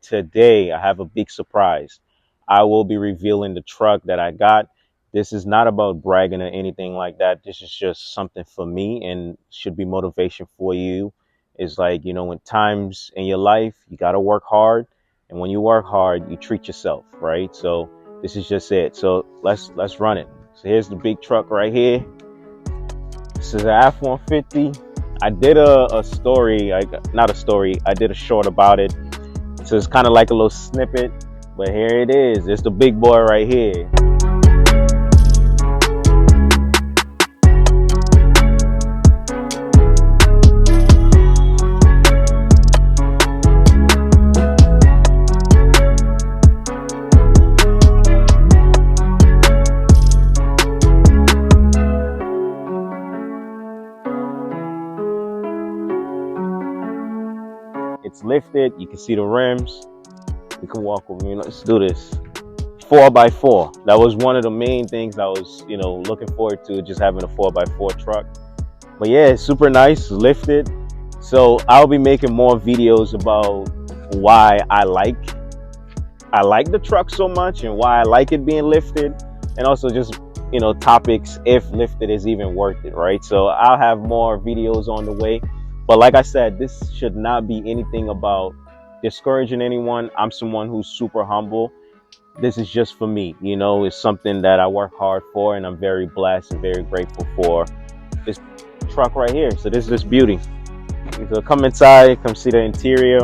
today I have a big surprise. I will be revealing the truck that I got. This is not about bragging or anything like that. This is just something for me and should be motivation for you. It's like, when times in your life, you got to work hard. And when you work hard, you treat yourself, right? So this is just it. So let's run it. So here's the big truck right here. This is an F-150. I did a story, not a story, I did a short about it. So it's kind of like a little snippet, but here it is. It's the big boy right here. It's lifted. You can see the rims. You can walk with me. Let's do this. 4x4. That was one of the main things I was, looking forward to, just having a 4x4 truck. But yeah, it's super nice, lifted. So I'll be making more videos about why I like the truck so much and why I like it being lifted, and also just topics if lifted is even worth it, right? So I'll have more videos on the way. But like I said, this should not be anything about discouraging anyone. I'm someone who's super humble. This is just for me, it's something that I work hard for, and I'm very blessed and very grateful for this truck right here. So this is this beauty. So come inside, come see the interior.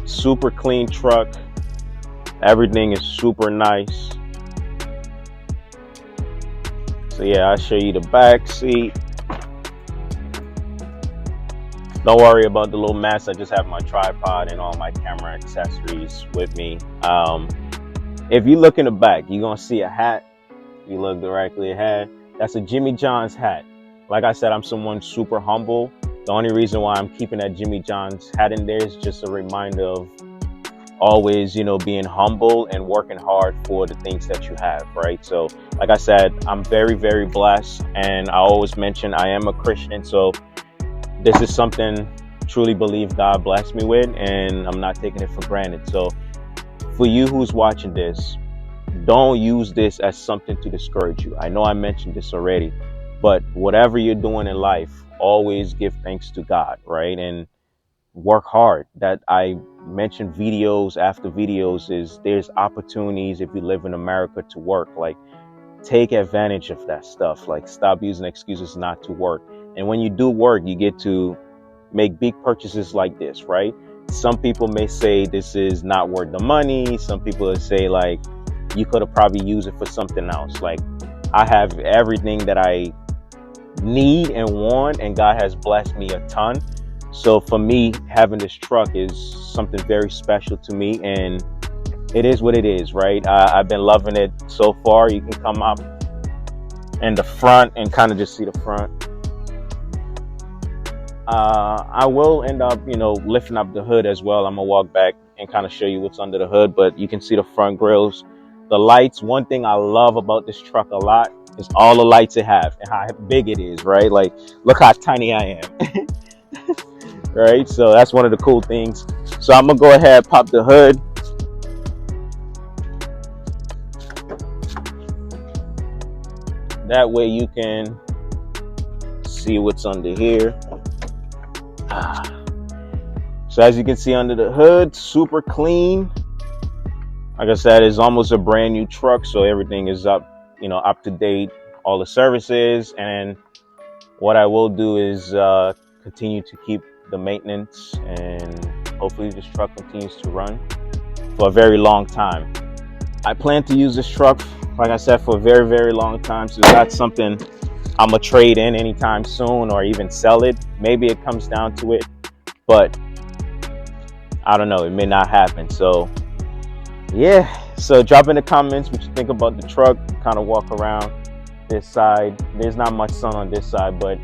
Super clean truck. Everything is super nice. So yeah, I'll show you the back seat. Don't worry about the little mess. I just have my tripod and all my camera accessories with me. If you look in the back, you're going to see a hat. If you look directly ahead, that's a Jimmy John's hat. Like I said, I'm someone super humble. The only reason why I'm keeping that Jimmy John's hat in there is just a reminder of always, being humble and working hard for the things that you have, right? So like I said, I'm very, very blessed. And I always mention I am a Christian. So this is something I truly believe God blessed me with, and I'm not taking it for granted. So for you who's watching this, don't use this as something to discourage you. I know I mentioned this already, but whatever you're doing in life, always give thanks to God, right? And work hard. That I mentioned videos after videos is there's opportunities if you live in America to work. Like, take advantage of that stuff. Like, stop using excuses not to work. And when you do work, you get to make big purchases like this, right? Some people may say this is not worth the money. Some people will say like, you could have probably used it for something else. Like, I have everything that I need and want, and God has blessed me a ton. So for me, having this truck is something very special to me, and it is what it is, right? I've been loving it so far. You can come up in the front and kind of just see the front. I will end up, lifting up the hood as well. I'm gonna walk back and kind of show you what's under the hood, but you can see the front grills, the lights. One thing I love about this truck a lot is all the lights it have and how big it is, right? Like, look how tiny I am. Right? So that's one of the cool things. So I'm gonna go ahead, pop the hood. That way you can see what's under here. So as you can see under the hood, super clean. Like I said, it's almost a brand new truck, so everything is up to date, all the services. And what I will do is continue to keep the maintenance, and hopefully this truck continues to run for a very long time. I plan to use this truck, like I said, for a very, very long time. So that's something I'm gonna trade in anytime soon, or even sell it. Maybe it comes down to it, but I don't know, it may not happen. So yeah, so drop in the comments what you think about the truck. Kind of walk around this side. There's not much sun on this side, but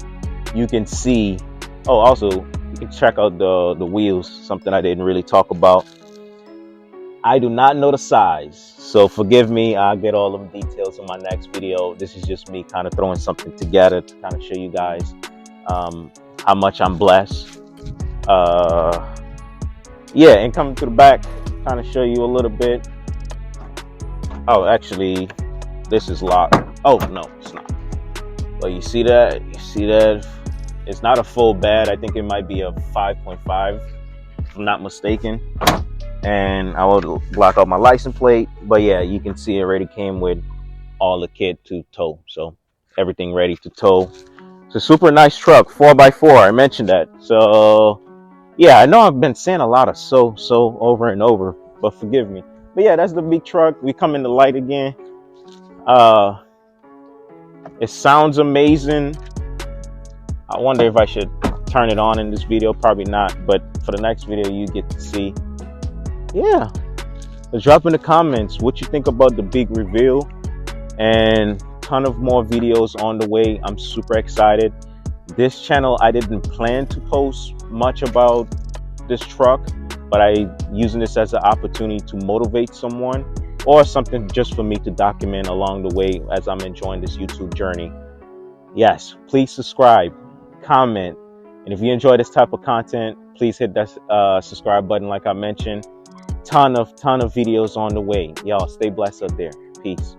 you can see. Oh, also you can check out the wheels, something I didn't really talk about. I do not know the size, so forgive me. I'll get all of the details in my next video. This is just me kind of throwing something together to kind of show you guys how much I'm blessed. Yeah, and coming to the back, kind of show you a little bit. Oh, actually, this is locked. Oh no, it's not. But you see that? You see that? It's not a full bed. I think it might be a 5.5, if I'm not mistaken. And I will block out my license plate. But yeah, you can see it already came with all the kit to tow. So everything ready to tow. It's a super nice truck, 4x4. I mentioned that. So yeah, I know I've been saying a lot of so over and over, but forgive me. But yeah, that's the big truck. We come in the light again. It sounds amazing. I wonder if I should turn it on in this video. Probably not, but for the next video you get to see. Yeah, drop in the comments what you think about the big reveal, and ton of more videos on the way. I'm super excited. This channel, I didn't plan to post much about this truck, but I using this as an opportunity to motivate someone, or something just for me to document along the way as I'm enjoying this YouTube journey. Yes, please subscribe, comment, and if you enjoy this type of content, please hit that subscribe button like I mentioned. Ton of videos on the way. Y'all stay blessed up there. Peace.